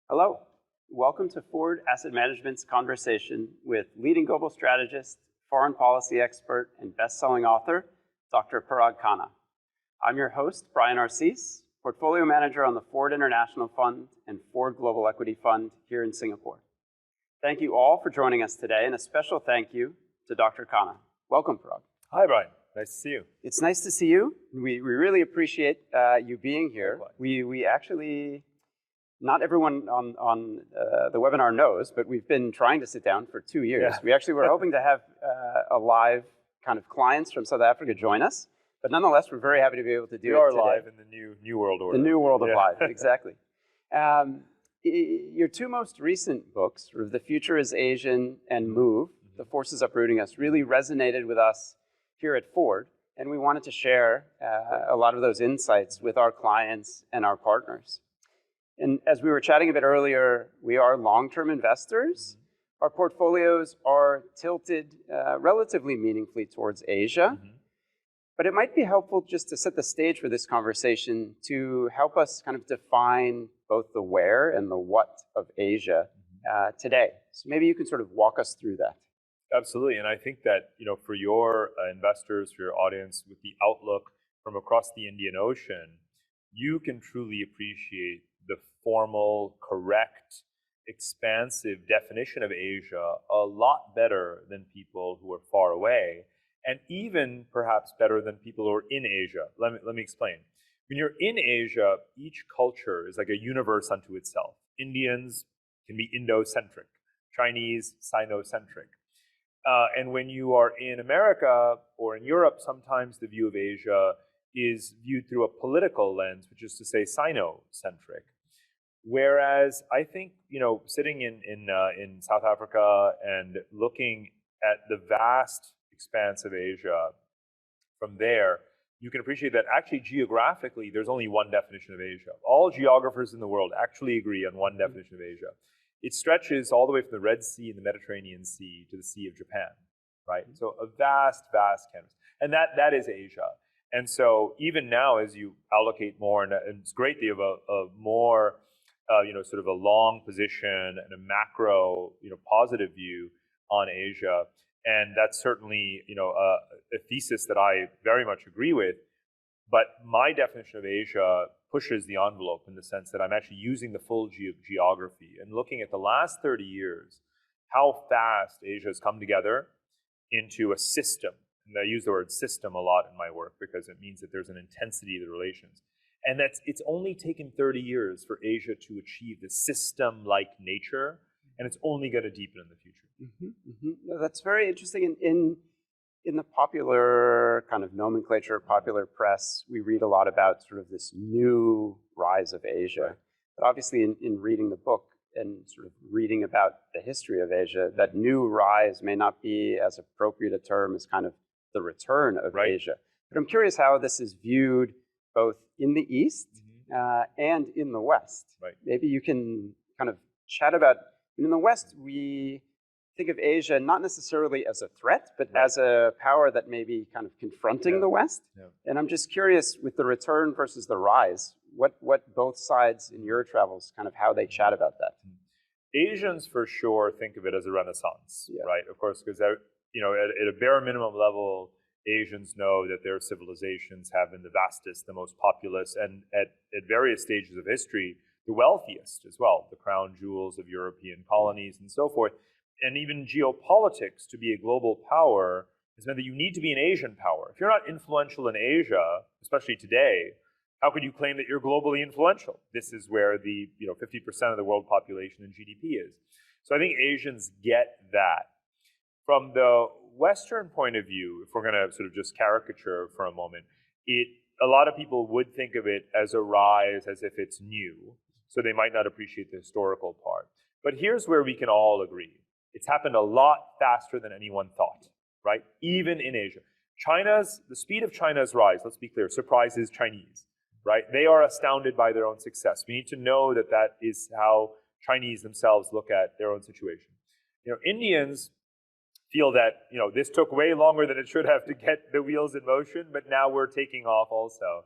Hello, welcome to Foord Asset Management's conversation with leading global strategist, foreign policy expert, and best-selling author, Dr. Parag Khanna. I'm your host, Brian Arcese, portfolio manager on the Foord International Fund and Foord Global Equity Fund here in Singapore. Thank you all for joining us today, and a special thank you to Dr. Khanna. Welcome, Parag. Hi, Brian. Nice to see you. It's nice to see you. We really appreciate you being here. We actually, not everyone on the webinar knows, but we've been trying to sit down for 2 years. Yeah. We actually were hoping to have a live kind of clients from South Africa join us, but nonetheless, we're very happy to be able to do it today. We are live in the new world order. The new world of live, exactly. Your two most recent books, sort of The Future is Asian and Move, The Forces Uprooting Us, really resonated with us here at Foord, and we wanted to share a lot of those insights with our clients and our partners. And as we were chatting a bit earlier, we are long-term investors. Our portfolios are tilted relatively meaningfully towards Asia. But it might be helpful just to set the stage for this conversation to help us kind of define both the where and the what of Asia today. So maybe you can sort of walk us through that. Absolutely, and I think that for your investors, for your audience, with the outlook from across the Indian Ocean, you can truly appreciate the formal, correct, expansive definition of Asia a lot better than people who are far away, and even perhaps better than people who are in Asia. Let me explain. When you're in Asia, each culture is like a universe unto itself. Indians can be Indo-centric, Chinese, Sino-centric. And when you are in America or in Europe, sometimes the view of Asia is viewed through a political lens, which is to say Sino-centric. Whereas I think, sitting in South Africa and looking at the vast expanse of Asia from there, you can appreciate that actually geographically, there's only one definition of Asia. All geographers in the world actually agree on one definition of Asia. It stretches all the way from the Red Sea and the Mediterranean Sea to the Sea of Japan, right? So a vast, vast canvas. And that is Asia. And so even now, as you allocate more, and it's great that you have a more, sort of a long position and a macro, positive view on Asia. And that's certainly, a thesis that I very much agree with. But my definition of Asia pushes the envelope in the sense that I'm actually using the full geography and looking at the last 30 years, how fast Asia has come together into a system. And I use the word system a lot in my work because it means that there's an intensity of the relations. And it's only taken 30 years for Asia to achieve the system-like nature, and it's only going to deepen in the future. That's very interesting. In the popular kind of nomenclature, popular press, we read a lot about sort of this new rise of Asia. Right. But obviously in reading the book and sort of reading about the history of Asia, that new rise may not be as appropriate a term as kind of the return of Asia. But I'm curious how this is viewed both in the East and in the West. Right. Maybe you can kind of chat about, in the West, we think of Asia not necessarily as a threat, but as a power that may be kind of confronting the West. And I'm just curious, with the return versus the rise, what both sides in your travels, kind of how they chat about that. Asians for sure think of it as a renaissance, right? Of course, because at a bare minimum level, Asians know that their civilizations have been the vastest, the most populous, and at various stages of history, the wealthiest as well, the crown jewels of European colonies and so forth. And even geopolitics, to be a global power, has meant that you need to be an Asian power. If you're not influential in Asia, especially today, how could you claim that you're globally influential? This is where the 50% of the world population and GDP is. So I think Asians get that. From the Western point of view, if we're going to sort of just caricature for a moment, a lot of people would think of it as a rise as if it's new. So they might not appreciate the historical part. But here's where we can all agree. It's happened a lot faster than anyone thought, right? Even in Asia. The speed of China's rise, let's be clear, surprises Chinese, right? They are astounded by their own success. We need to know that that is how Chinese themselves look at their own situation. Indians feel that, this took way longer than it should have to get the wheels in motion, but now we're taking off also.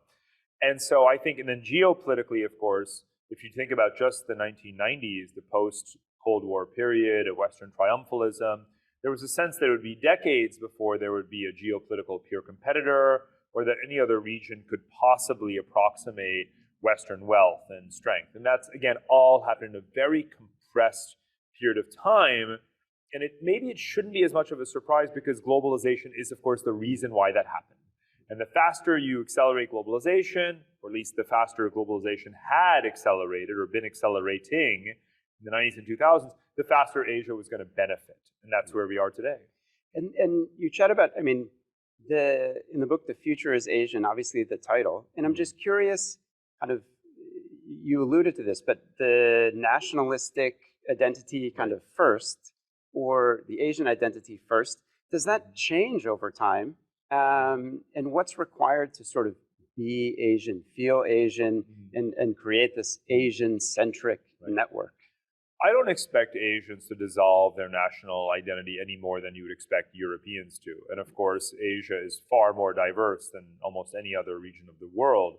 And so I think, and then geopolitically, of course, if you think about just the 1990s, the post-Cold War period of Western triumphalism, there was a sense that it would be decades before there would be a geopolitical peer competitor or that any other region could possibly approximate Western wealth and strength. And that's, again, all happened in a very compressed period of time. And maybe it shouldn't be as much of a surprise because globalization is, of course, the reason why that happened. And the faster you accelerate globalization, or at least the faster globalization had accelerated or been accelerating in the 90s and 2000s, the faster Asia was going to benefit. And that's where we are today. And you chat about, I mean, in the book, The Future is Asian, obviously the title. And I'm just curious, kind of, you alluded to this, but the nationalistic identity kind of first, or the Asian identity first, does that change over time? And what's required to sort of be Asian, feel Asian, and create this Asian-centric network? I don't expect Asians to dissolve their national identity any more than you would expect Europeans to. And of course, Asia is far more diverse than almost any other region of the world.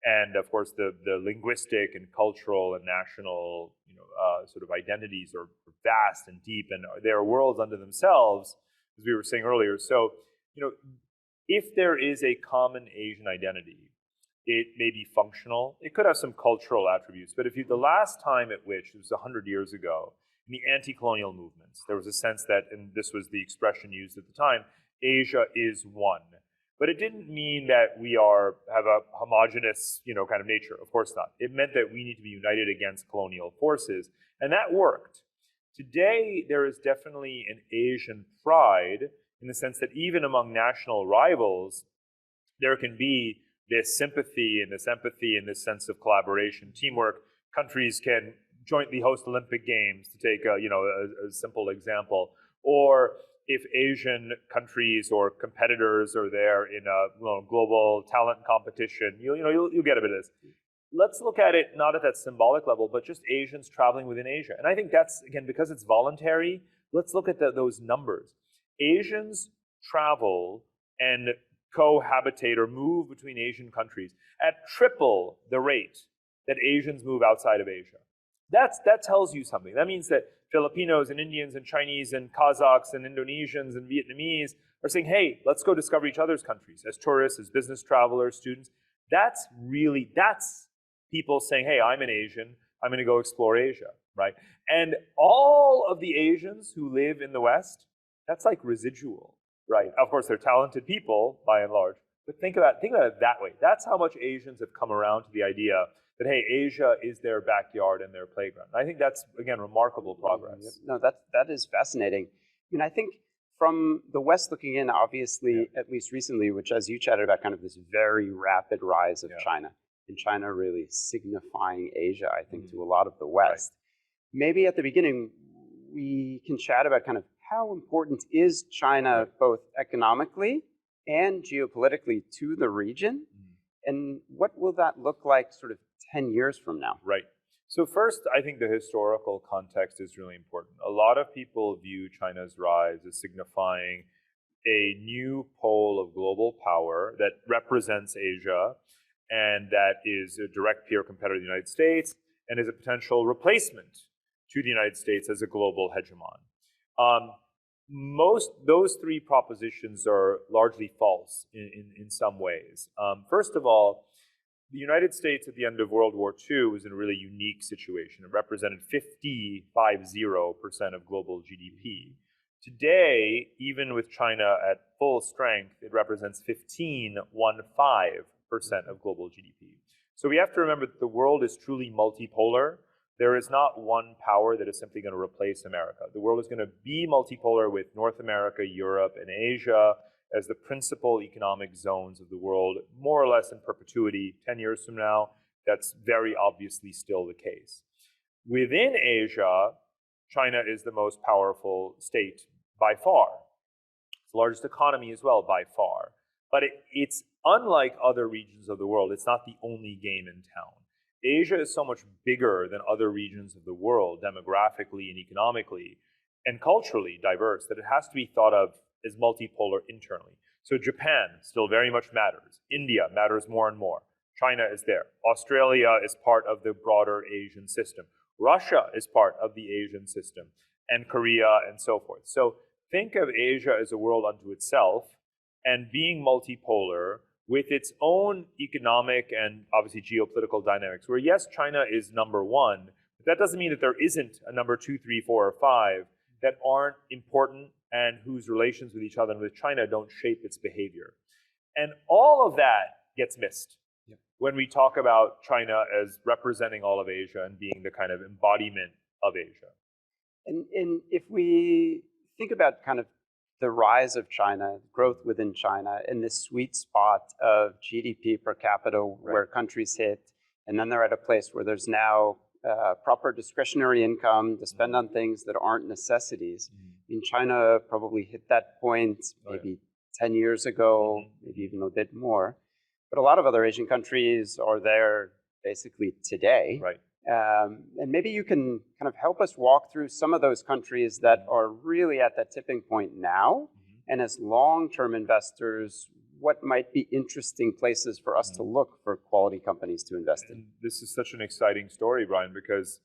And of course, the linguistic and cultural and national sort of identities are vast and deep, and they are worlds unto themselves, as we were saying earlier. So, if there is a common Asian identity, it may be functional. It could have some cultural attributes. But the last time at which, it was 100 years ago, in the anti-colonial movements, there was a sense that, and this was the expression used at the time, Asia is one. But it didn't mean that we have a homogenous, kind of nature. Of course not. It meant that we need to be united against colonial forces. And that worked. Today, there is definitely an Asian pride in the sense that even among national rivals, there can be this sympathy and this empathy and this sense of collaboration, teamwork. Countries can jointly host Olympic Games, to take a simple example. Or if Asian countries or competitors are there in a global talent competition, you'll get a bit of this. Let's look at it not at that symbolic level, but just Asians traveling within Asia. And I think that's, again, because it's voluntary, let's look at those numbers. Asians travel and cohabitate or move between Asian countries at triple the rate that Asians move outside of Asia. That tells you something. That means that Filipinos and Indians and Chinese and Kazakhs and Indonesians and Vietnamese are saying, hey, let's go discover each other's countries as tourists, as business travelers, students. That's people saying, hey, I'm an Asian, I'm going to go explore Asia, right? And all of the Asians who live in the West, that's like residual, right? Of course, they're talented people by and large, but think about it that way. That's how much Asians have come around to the idea that, hey, Asia is their backyard and their playground. I think that's, again, remarkable progress. No, that is fascinating. I mean, I think from the West looking in, obviously, at least recently, which as you chatted about, kind of this very rapid rise of China, and China really signifying Asia, I think, to a lot of the West. Right. Maybe at the beginning, we can chat about kind of how important is China both economically and geopolitically to the region? And what will that look like sort of 10 years from now? Right. So first, I think the historical context is really important. A lot of people view China's rise as signifying a new pole of global power that represents Asia and that is a direct peer competitor to the United States and is a potential replacement to the United States as a global hegemon. Those three propositions are largely false in some ways. First of all, the United States at the end of World War II was in a really unique situation. It represented 50% of global GDP. Today, even with China at full strength, it represents 15% of global GDP. So we have to remember that the world is truly multipolar. There is not one power that is simply going to replace America. The world is going to be multipolar with North America, Europe, and Asia as the principal economic zones of the world, more or less in perpetuity. 10 years from now, that's very obviously still the case. Within Asia, China is the most powerful state by far. It's the largest economy as well by far. But it's unlike other regions of the world. It's not the only game in town. Asia is so much bigger than other regions of the world, demographically and economically, and culturally diverse, that it has to be thought of as multipolar internally. So Japan still very much matters. India matters more and more. China is there. Australia is part of the broader Asian system. Russia is part of the Asian system, and Korea and so forth. So think of Asia as a world unto itself, and being multipolar with its own economic and obviously geopolitical dynamics, where yes, China is number one, but that doesn't mean that there isn't a number 2, 3, 4, or 5 that aren't important and whose relations with each other and with China don't shape its behavior. And all of that gets missed when we talk about China as representing all of Asia and being the kind of embodiment of Asia. And if we think about kind of the rise of China, growth within China, and this sweet spot of GDP per capita where countries hit, and then they're at a place where there's now proper discretionary income to spend on things that aren't necessities. I mean, China probably hit that point maybe 10 years ago, maybe even a bit more. But a lot of other Asian countries are there basically today. Right. And maybe you can kind of help us walk through some of those countries that are really at that tipping point now. And as long-term investors, what might be interesting places for us to look for quality companies to invest in? And this is such an exciting story, Brian, because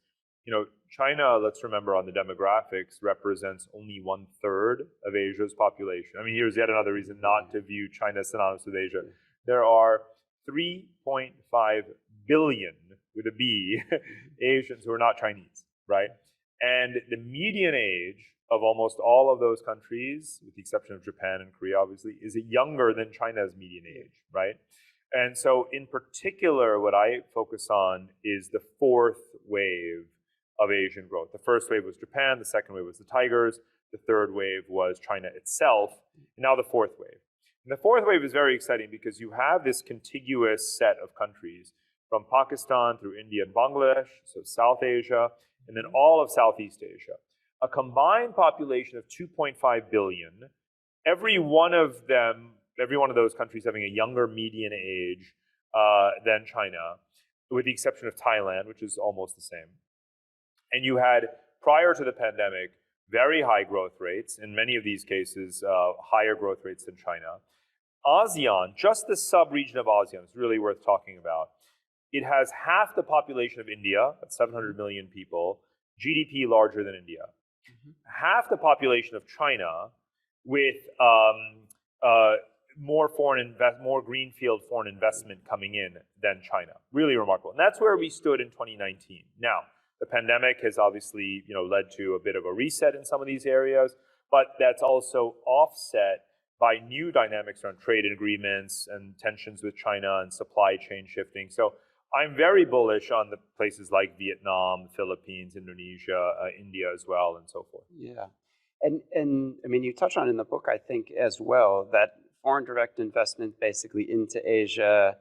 China, let's remember on the demographics, represents only 1/3 of Asia's population. I mean, here's yet another reason not to view China synonymous with Asia. There are 3.5 billion, with a B, Asians who are not Chinese, right? And the median age of almost all of those countries, with the exception of Japan and Korea, obviously, is younger than China's median age, right? And so in particular, what I focus on is the fourth wave of Asian growth. The first wave was Japan, the second wave was the Tigers, the third wave was China itself, and now the fourth wave. And the fourth wave is very exciting because you have this contiguous set of countries from Pakistan through India and Bangladesh, so South Asia, and then all of Southeast Asia. A combined population of 2.5 billion, every one of those countries having a younger median age than China, with the exception of Thailand, which is almost the same. And you had, prior to the pandemic, very high growth rates, in many of these cases, higher growth rates than China. ASEAN, just the sub-region of ASEAN, is really worth talking about. It has half the population of India, that's 700 million people, GDP larger than India. Half the population of China, with more greenfield foreign investment coming in than China. Really remarkable. And that's where we stood in 2019. Now, the pandemic has obviously led to a bit of a reset in some of these areas, but that's also offset by new dynamics around trade agreements and tensions with China and supply chain shifting. So I'm very bullish on the places like Vietnam, Philippines, Indonesia, India as well, and so forth. Yeah. And I mean, you touch on in the book, I think, as well, that foreign direct investment basically into Asia,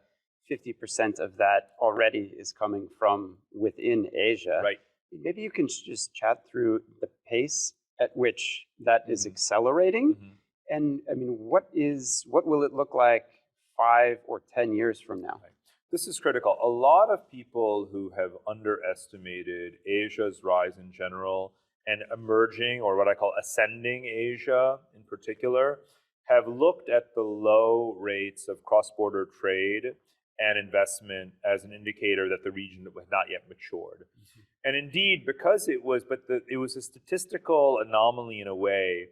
50% of that already is coming from within Asia. Right. Maybe you can just chat through the pace at which that is accelerating. And I mean, what will it look like 5 or 10 years from now? Right. This is critical. A lot of people who have underestimated Asia's rise in general and emerging, or what I call ascending Asia in particular, have looked at the low rates of cross-border trade and investment as an indicator that the region was not yet matured. And indeed, because it was a statistical anomaly in a way,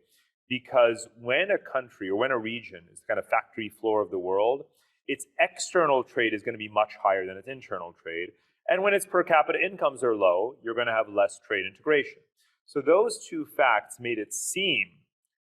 because when a country or when a region is the kind of factory floor of the world, its external trade is going to be much higher than its internal trade. And when its per capita incomes are low, you're going to have less trade integration. So those two facts made it seem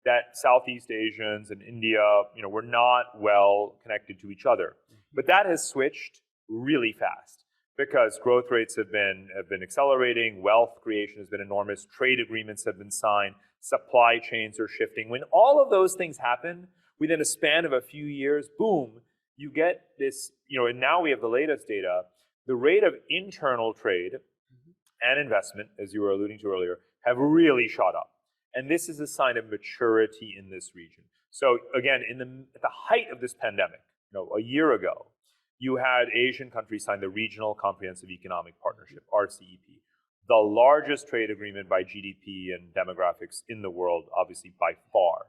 that Southeast Asians and India, were not well connected to each other. But that has switched really fast because growth rates have been accelerating, wealth creation has been enormous, trade agreements have been signed, supply chains are shifting. When all of those things happen within a span of a few years, boom, you get this, and now we have the latest data, the rate of internal trade and investment, as you were alluding to earlier, have really shot up. And this is a sign of maturity in this region. So again, at the height of this pandemic, a year ago, you had Asian countries sign the Regional Comprehensive Economic Partnership, RCEP, the largest trade agreement by GDP and demographics in the world, obviously by far.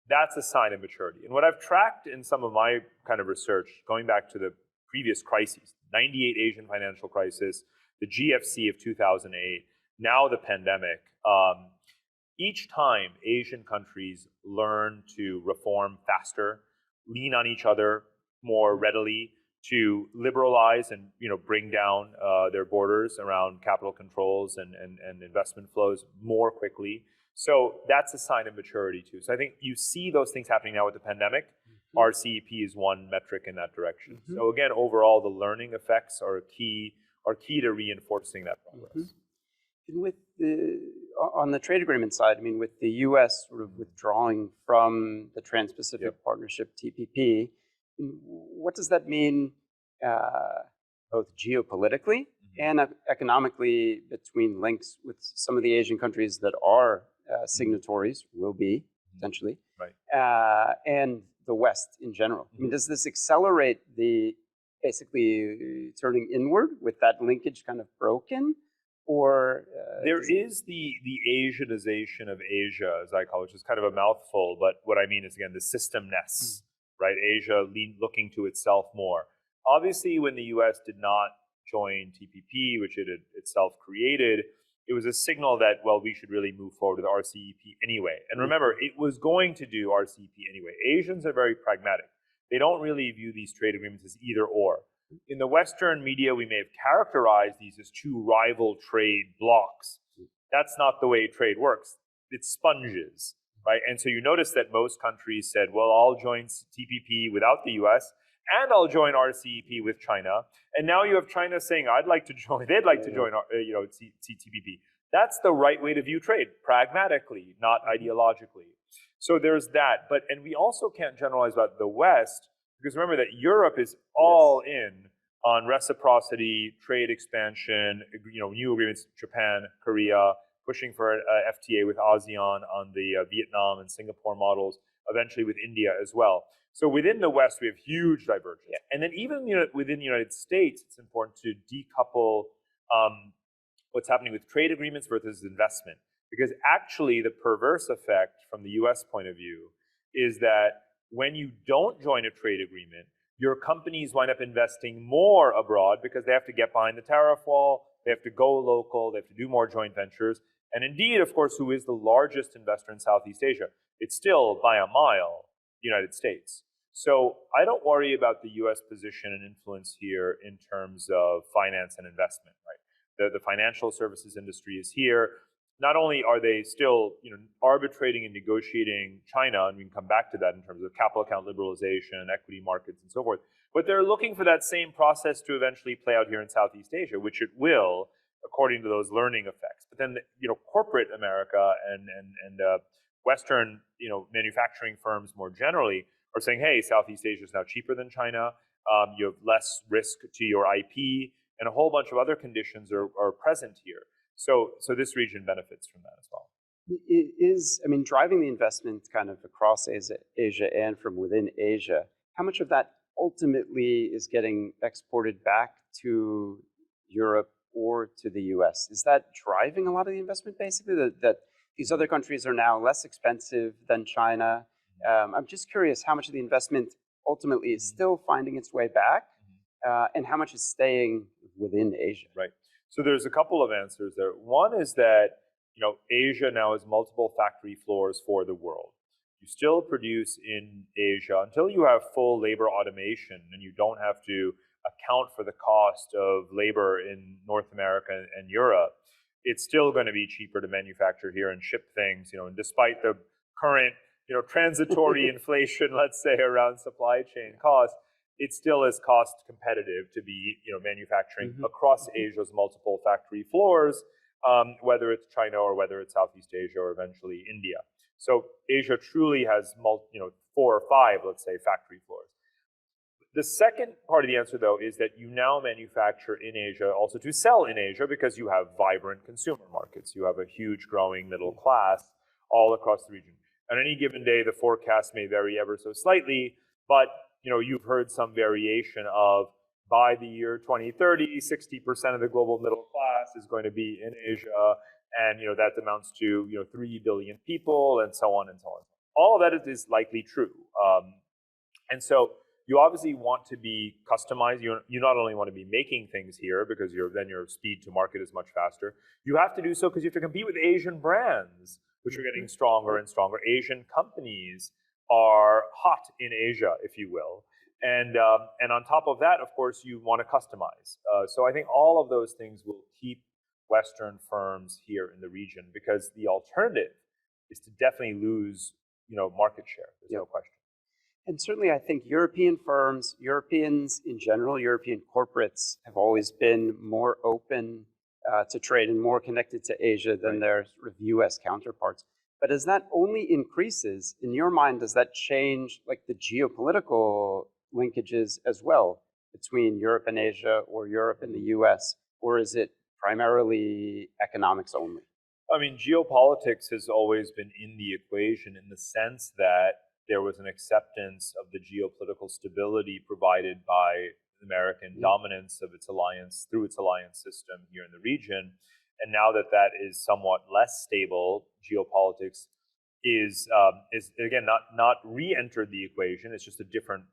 That's a sign of maturity. And what I've tracked in some of my kind of research, going back to the previous crises, 98 Asian financial crisis, the GFC of 2008, now the pandemic. Each time Asian countries learn to reform faster, lean on each other more readily, to liberalize and bring down their borders around capital controls and investment flows more quickly. So that's a sign of maturity too. So I think you see those things happening now with the pandemic. RCEP is one metric in that direction. So again, overall, the learning effects are key to reinforcing that progress. And with on the trade agreement side, I mean, with the U.S. sort of withdrawing from the Trans-Pacific Partnership (TPP), what does that mean, both geopolitically and economically, between links with some of the Asian countries that are signatories, will be potentially, and the West in general? I mean, does this accelerate the basically turning inward with that linkage kind of broken? Or there is the Asianization of Asia, as I call it, which is kind of a mouthful, but what I mean is, again, the systemness, right? Asia looking to itself more. Obviously, when the US did not join TPP, which it had itself created, it was a signal that, well, we should really move forward with RCEP anyway. And remember, it was going to do RCEP anyway. Asians are very pragmatic. They don't really view these trade agreements as either or. In the Western media, we may have characterized these as two rival trade blocs. That's not the way trade works. It's sponges, right? And so you notice that most countries said, well, I'll join TPP without the US, and I'll join RCEP with China. And now you have China saying, I'd like to join, they'd like to join TPP. That's the right way to view trade, pragmatically, not ideologically. So there's that. And we also can't generalize about the West, because remember that Europe is all in on reciprocity, trade expansion, new agreements, Japan, Korea, pushing for a FTA with ASEAN on the Vietnam and Singapore models, eventually with India as well. So within the West, we have huge divergence. And then even within the United States, it's important to decouple what's happening with trade agreements versus investment. Because actually, the perverse effect from the US point of view is that when you don't join a trade agreement, your companies wind up investing more abroad because they have to get behind the tariff wall, they have to go local, they have to do more joint ventures. And indeed, of course, who is the largest investor in Southeast Asia? It's still, by a mile, the United States. So I don't worry about the US position and influence here in terms of finance and investment, right? The financial services industry is here. Not only are they still arbitrating and negotiating China, and we can come back to that in terms of capital account liberalization, equity markets, and so forth, but they're looking for that same process to eventually play out here in Southeast Asia, which it will, according to those learning effects. But then, corporate America and Western, manufacturing firms more generally are saying, hey, Southeast Asia is now cheaper than China. You have less risk to your IP, and a whole bunch of other conditions are present here. So this region benefits from that as well. It is, I mean, driving the investment kind of across Asia and from within Asia, how much of that ultimately is getting exported back to Europe or to the US? Is that driving a lot of the investment, basically, that these other countries are now less expensive than China? I'm just curious how much of the investment ultimately is still finding its way back, and how much is staying within Asia? Right. So there's a couple of answers there. One is that Asia now has multiple factory floors for the world. You still produce in Asia until you have full labor automation and you don't have to account for the cost of labor in North America and Europe. It's still going to be cheaper to manufacture here and ship things, and despite the current, transitory inflation, let's say, around supply chain costs, it still is cost competitive to be, manufacturing across Asia's multiple factory floors, whether it's China or whether it's Southeast Asia or eventually India. So Asia truly has 4 or 5, let's say, factory floors. The second part of the answer, though, is that you now manufacture in Asia also to sell in Asia because you have vibrant consumer markets. You have a huge growing middle class all across the region. On any given day, the forecast may vary ever so slightly, but you've heard some variation of by the year 2030, 60% of the global middle class is going to be in Asia, and that amounts to 3 billion people, and so on and so on. All of that is likely true, and so you obviously want to be customized. You not only want to be making things here because then your speed to market is much faster. You have to do so because you have to compete with Asian brands, which are getting stronger and stronger. Asian companies are hot in Asia, if you will. And on top of that, of course, you want to customize. So I think all of those things will keep Western firms here in the region, because the alternative is to definitely lose, market share. There's no question. And certainly, I think European firms, Europeans in general, European corporates have always been more open to trade and more connected to Asia than their sort of US counterparts. But as that only increases, in your mind, does that change like the geopolitical linkages as well between Europe and Asia, or Europe and the US? Or is it primarily economics only? I mean, geopolitics has always been in the equation in the sense that there was an acceptance of the geopolitical stability provided by American dominance of its alliance through its alliance system here in the region. And now that that is somewhat less stable, geopolitics is again not re-entered the equation. It's just a different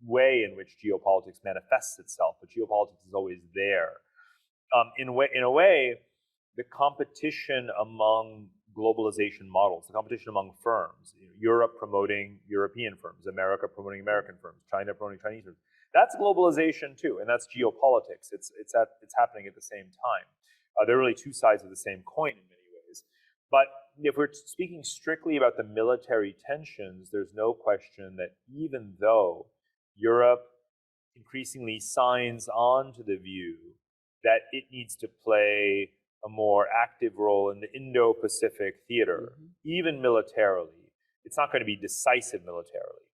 way in which geopolitics manifests itself. But geopolitics is always there. In a way, the competition among globalization models, the competition among firms, Europe promoting European firms, America promoting American firms, China promoting Chinese firms, that's globalization too, and that's geopolitics. It's happening at the same time. They're really two sides of the same coin in many ways. But if we're speaking strictly about the military tensions, there's no question that even though Europe increasingly signs on to the view that it needs to play a more active role in the Indo-Pacific theater, even militarily, it's not going to be decisive militarily.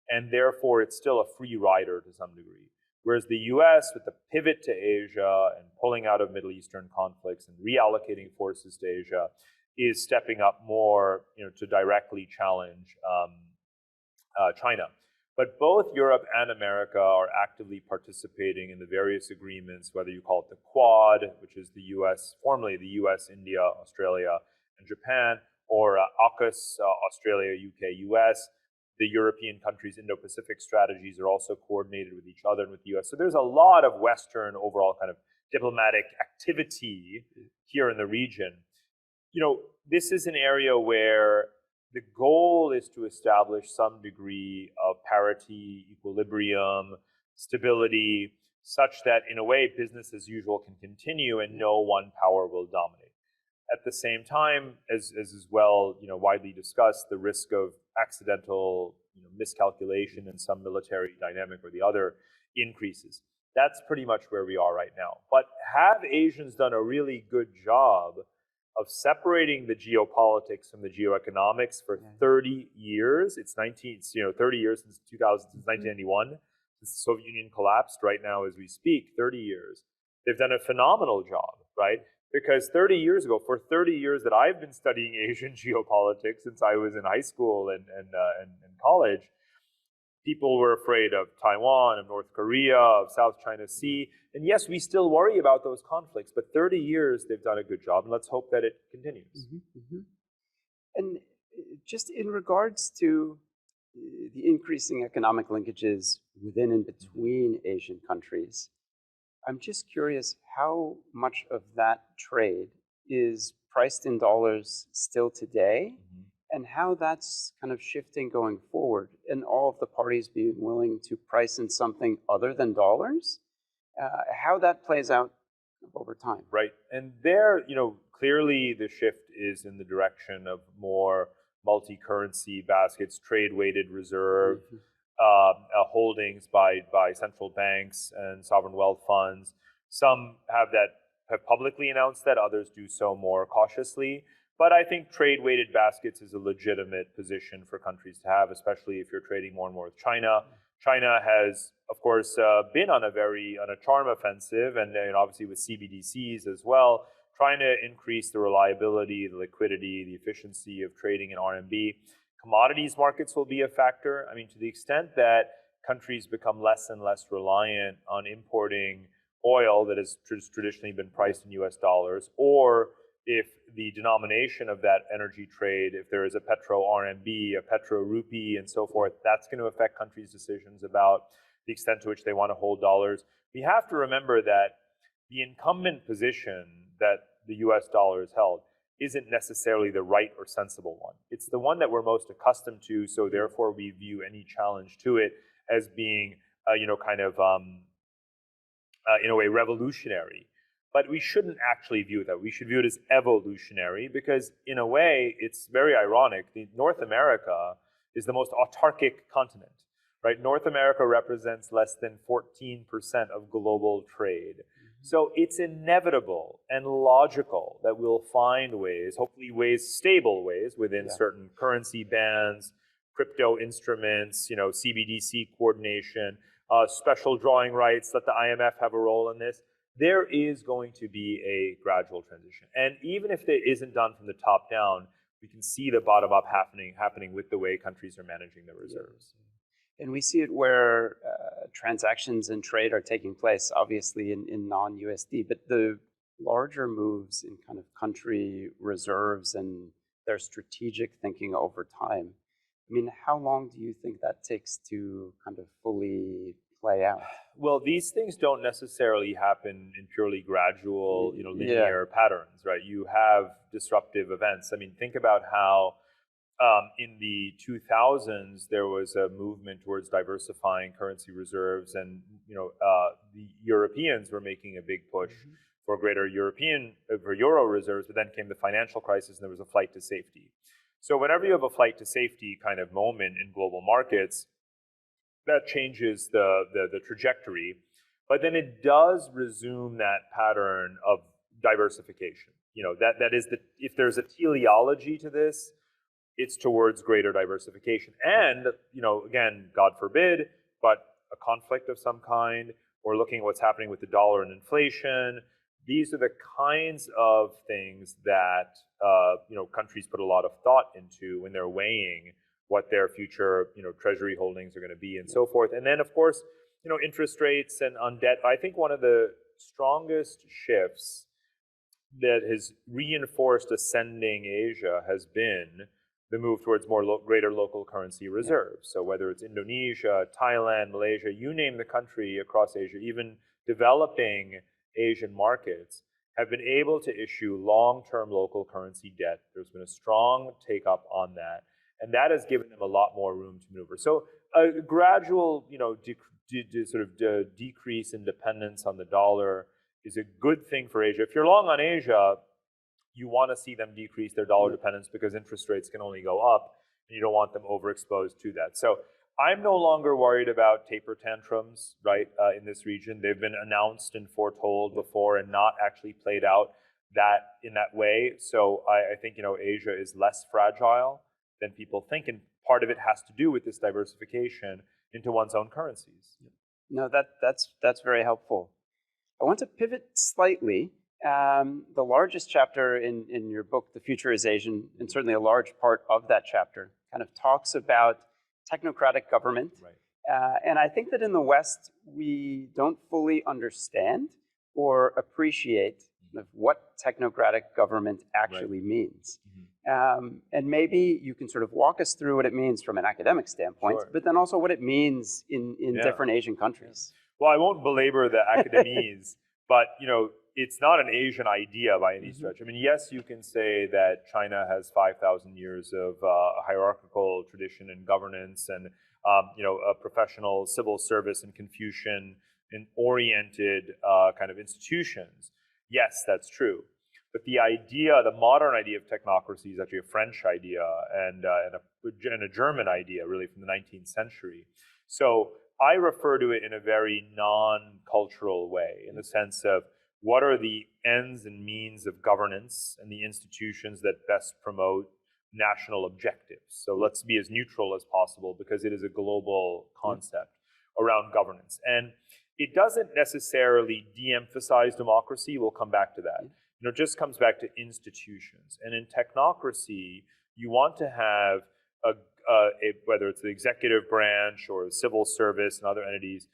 And therefore, it's still a free rider to some degree. Whereas the US, with the pivot to Asia and pulling out of Middle Eastern conflicts and reallocating forces to Asia, is stepping up more to directly challenge China. But both Europe and America are actively participating in the various agreements, whether you call it the Quad, which is the US, formerly the US, India, Australia, and Japan, or AUKUS, Australia, UK, US. The European countries' Indo-Pacific strategies are also coordinated with each other and with the US. So there's a lot of Western overall kind of diplomatic activity here in the region. This is an area where the goal is to establish some degree of parity, equilibrium, stability, such that in a way business as usual can continue and no one power will dominate. At the same time, as is well widely discussed, the risk of accidental miscalculation in some military dynamic or the other increases. That's pretty much where we are right now. But have Asians done a really good job of separating the geopolitics from the geoeconomics for 30 years? It's 30 years since 1991, since the Soviet Union collapsed. Right now, as we speak, 30 years. They've done a phenomenal job, right? Because 30 years ago, for 30 years that I've been studying Asian geopolitics since I was in high school and college, people were afraid of Taiwan, of North Korea, of South China Sea. And yes, we still worry about those conflicts, but 30 years they've done a good job, and let's hope that it continues. And just in regards to the increasing economic linkages within and between Asian countries, I'm just curious how much of that trade is priced in dollars still today, and how that's kind of shifting going forward, and all of the parties being willing to price in something other than dollars, how that plays out over time. Right. And there, clearly the shift is in the direction of more multi-currency baskets, trade-weighted reserve holdings by central banks and sovereign wealth funds. Some have publicly announced that, others do so more cautiously. But I think trade-weighted baskets is a legitimate position for countries to have, especially if you're trading more and more with China. China has, of course, been on a charm offensive, and obviously with CBDCs as well, trying to increase the reliability, the liquidity, the efficiency of trading in RMB. Commodities markets will be a factor. I mean, to the extent that countries become less and less reliant on importing oil that has traditionally been priced in US dollars, or if the denomination of that energy trade, if there is a petro RMB, a petro rupee, and so forth, that's going to affect countries' decisions about the extent to which they want to hold dollars. We have to remember that the incumbent position that the US dollar is held isn't necessarily the right or sensible one. It's the one that we're most accustomed to, so therefore we view any challenge to it as being, in a way, revolutionary. But we shouldn't actually view it that. We should view it as evolutionary because, in a way, it's very ironic. North America is the most autarkic continent, right? North America represents less than 14% of global trade. So it's inevitable and logical that we'll find ways, hopefully stable ways within certain currency bands, crypto instruments, CBDC coordination, special drawing rights, let the IMF have a role in this. There is going to be a gradual transition. And even if it isn't done from the top down, we can see the bottom up happening with the way countries are managing their reserves. And we see it where transactions and trade are taking place, obviously in non-USD, but the larger moves in kind of country reserves and their strategic thinking over time. I mean, how long do you think that takes to kind of fully play out? Well, these things don't necessarily happen in purely gradual, linear patterns, right? You have disruptive events. I mean, think about how in the 2000s, there was a movement towards diversifying currency reserves, and the Europeans were making a big push for greater euro reserves. But then came the financial crisis, and there was a flight to safety. So whenever you have a flight to safety kind of moment in global markets, that changes the trajectory. But then it does resume that pattern of diversification. That is if there's a teleology to this, it's towards greater diversification. And, again, God forbid, but a conflict of some kind, or looking at what's happening with the dollar and inflation. These are the kinds of things that, countries put a lot of thought into when they're weighing what their future, treasury holdings are going to be and so forth. And then, of course, interest rates and on debt. I think one of the strongest shifts that has reinforced ascending Asia has been the move towards greater local currency reserves. So whether it's Indonesia, Thailand, Malaysia, you name the country across Asia, even developing Asian markets, have been able to issue long-term local currency debt. There's been a strong take-up on that. And that has given them a lot more room to maneuver. So a gradual, decrease in dependence on the dollar is a good thing for Asia. If you're long on Asia, you want to see them decrease their dollar dependence because interest rates can only go up, and you don't want them overexposed to that. So I'm no longer worried about taper tantrums, right, in this region. They've been announced and foretold before and not actually played out in that way. So I think, Asia is less fragile than people think, and part of it has to do with this diversification into one's own currencies. No, that's very helpful. I want to pivot slightly. The largest chapter in your book, The Future is Asian, and certainly a large part of that chapter, kind of talks about technocratic government. Right. And I think that in the West, we don't fully understand or appreciate what technocratic government actually means. And maybe you can sort of walk us through what it means from an academic standpoint, but then also what it means in different Asian countries. Well, I won't belabor the academies, but it's not an Asian idea by any stretch. I mean, yes, you can say that China has 5,000 years of hierarchical tradition and governance, and a professional civil service and Confucian and oriented kind of institutions. Yes, that's true. But the modern idea of technocracy is actually a French idea and a German idea, really, from the 19th century. So I refer to it in a very non-cultural way, in the sense of what are the ends and means of governance and the institutions that best promote national objectives. So let's be as neutral as possible because it is a global concept around governance. And it doesn't necessarily de-emphasize democracy. We'll come back to that. It just comes back to institutions. And in technocracy, you want to have whether it's the executive branch or civil service and other entities,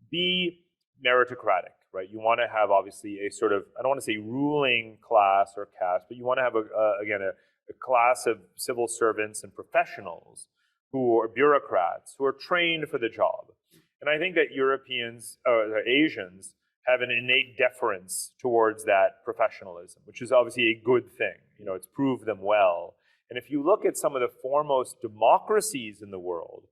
be meritocratic, right? You want to have obviously a sort of, I don't want to say ruling class or caste, but you want to have a class of civil servants and professionals who are bureaucrats who are trained for the job. And I think that Europeans, or Asians, have an innate deference towards that professionalism, which is obviously a good thing. You know, it's proved them well. And if you look at some of the foremost democracies in the world,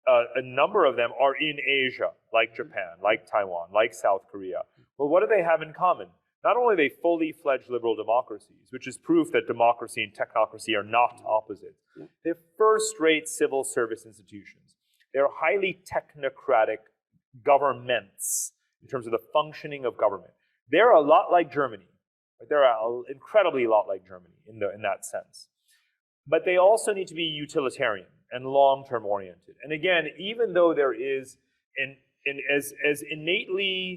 a number of them are in Asia, like Japan, like Taiwan, like South Korea. Well, what do they have in common? Not only are they fully fledged liberal democracies, which is proof that democracy and technocracy are not opposites. They're first-rate civil service institutions. They're highly technocratic governments in terms of the functioning of government. They're a lot like Germany. They're incredibly a lot like Germany in that sense. But they also need to be utilitarian and long-term oriented. And again, even though there is as innate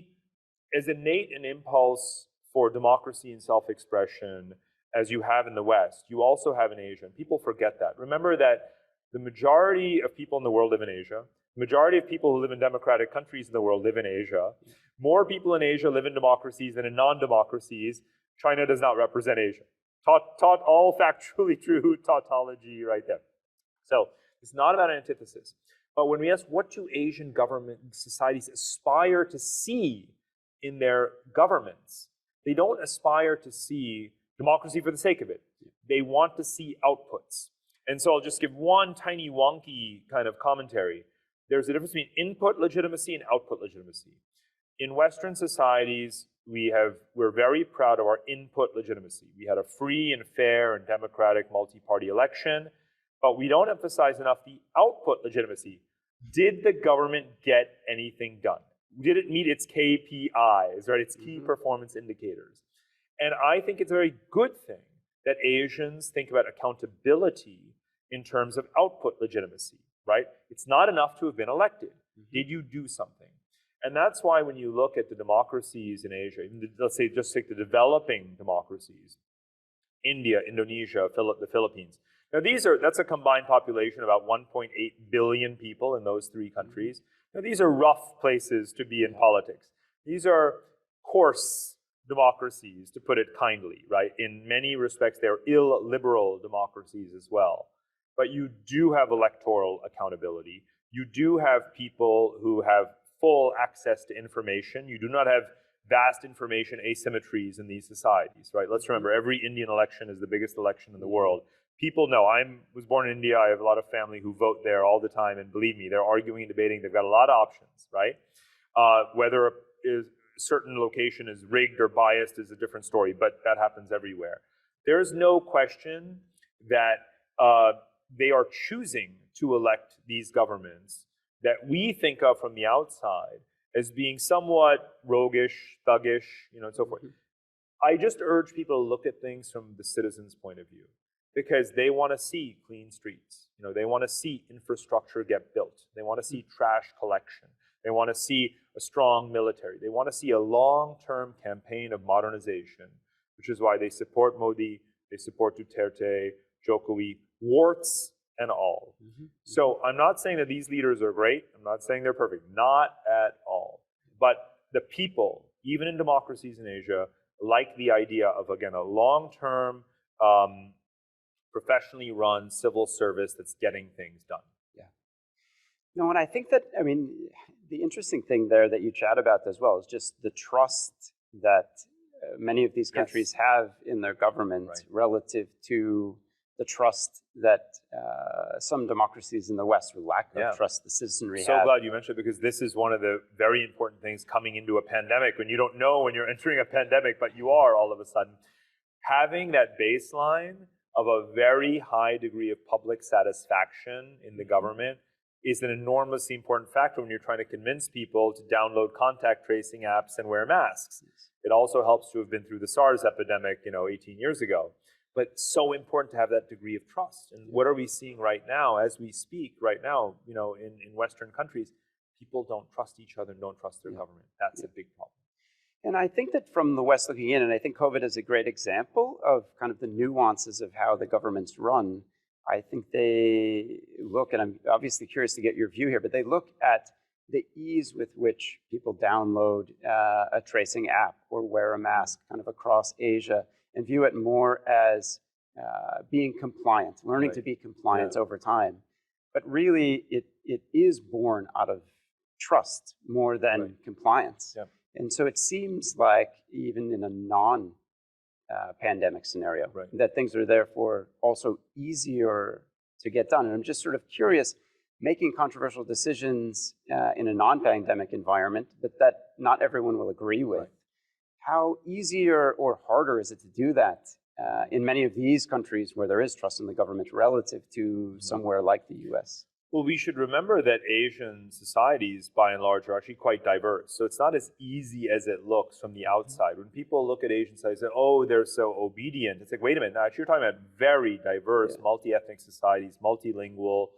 an impulse for democracy and self-expression as you have in the West, you also have in Asia. And people forget that. Remember that the majority of people in the world live in Asia. The majority of people who live in democratic countries in the world live in Asia. More people in Asia live in democracies than in non-democracies. China does not represent Asia. Taught all factually true tautology right there. So it's not about antithesis. But when we ask what do Asian government societies aspire to see in their governments, they don't aspire to see democracy for the sake of it. They want to see outputs. And so I'll just give one tiny wonky kind of commentary. There's a difference between input legitimacy and output legitimacy. In Western societies, we're very proud of our input legitimacy. We had a free and fair and democratic multi-party election, but we don't emphasize enough the output legitimacy. Did the government get anything done? Did it meet its KPIs, right? Its key performance indicators. And I think it's a very good thing that Asians think about accountability in terms of output legitimacy, right? It's not enough to have been elected. Did you do something? And that's why when you look at the democracies in Asia, let's say just take the developing democracies, India, Indonesia, the Philippines. Now that's a combined population of about 1.8 billion people in those three countries. Now these are rough places to be in politics. These are coarse democracies, to put it kindly, right? In many respects, they're illiberal democracies as well. But you do have electoral accountability. You do have people who have full access to information. You do not have vast information asymmetries in these societies, right? Let's remember, every Indian election is the biggest election in the world. People know, was born in India, I have a lot of family who vote there all the time, and believe me, they're arguing and debating, they've got a lot of options, right? Whether a certain location is rigged or biased is a different story, but that happens everywhere. There's no question that they are choosing to elect these governments that we think of from the outside as being somewhat roguish, thuggish, and so forth. I just urge people to look at things from the citizen's point of view, because they want to see clean streets. They want to see infrastructure get built. They want to see trash collection. They want to see a strong military. They want to see a long-term campaign of modernization, which is why they support Modi, they support Duterte, Jokowi, warts and all. So I'm not saying that these leaders are great. I'm not saying they're perfect. Not at all. But the people, even in democracies in Asia, like the idea of, again, a long-term, professionally run civil service that's getting things done. Yeah. No, and I think that, the interesting thing there that you chat about as well is just the trust that many of these countries have in their government relative to the trust that some democracies in the West, or lack of trust the citizenry have. So glad you mentioned it, because this is one of the very important things coming into a pandemic, when you don't know when you're entering a pandemic, but you are all of a sudden. Having that baseline of a very high degree of public satisfaction in the government is an enormously important factor when you're trying to convince people to download contact tracing apps and wear masks. It also helps to have been through the SARS epidemic, 18 years ago. But so important to have that degree of trust. And what are we seeing right now, as we speak right now, in Western countries? People don't trust each other and don't trust their government. That's a big problem. And I think that from the West looking in, and I think COVID is a great example of kind of the nuances of how the governments run. I think they look, and I'm obviously curious to get your view here, but they look at the ease with which people download a tracing app or wear a mask kind of across Asia, and view it more as being compliant, learning to be compliant over time. But really, it is born out of trust more than compliance. Yeah. And so it seems like even in a non-pandemic scenario, that things are therefore also easier to get done. And I'm just sort of curious, making controversial decisions in a non-pandemic environment, but that not everyone will agree with. How easier or harder is it to do that in many of these countries where there is trust in the government relative to somewhere like the US? Well, we should remember that Asian societies, by and large, are actually quite diverse. So it's not as easy as it looks from the outside. When people look at Asian societies and say, oh, they're so obedient, it's like, wait a minute, now actually you're talking about very diverse, multi-ethnic societies, multilingual,